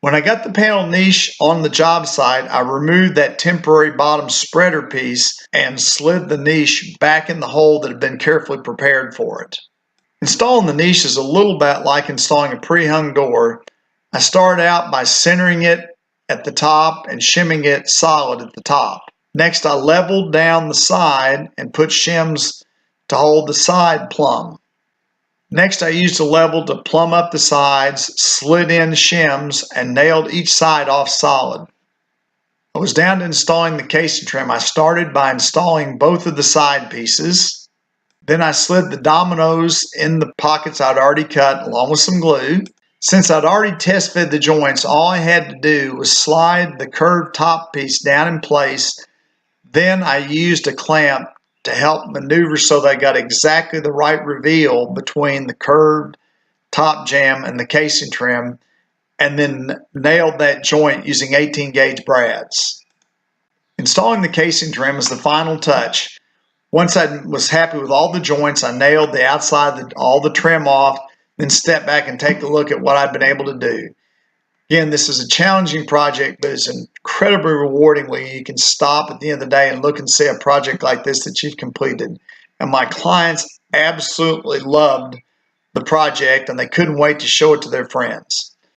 When I got the panel niche on the job site, I removed that temporary bottom spreader piece and slid the niche back in the hole that had been carefully prepared for it. Installing the niche is a little bit like installing a pre-hung door. I started out by centering it at the top and shimming it solid at the top. Next, I leveled down the side and put shims to hold the side plumb. Next, I used a level to plumb up the sides, slid in shims, and nailed each side off solid. I was down to installing the casing trim. I started by installing both of the side pieces. Then I slid the dominoes in the pockets I'd already cut along with some glue. Since I'd already test fitted the joints, all I had to do was slide the curved top piece down in place. Then I used a clamp to help maneuver so that I got exactly the right reveal between the curved top jamb and the casing trim, and then nailed that joint using 18 gauge brads. Installing the casing trim is the final touch. Once I was happy with all the joints, I nailed the outside, all the trim off, then stepped back and take a look at what I'd been able to do. Again, this is a challenging project, but it's incredibly rewarding when you can stop at the end of the day and look and see a project like this that you've completed. And my clients absolutely loved the project, and they couldn't wait to show it to their friends.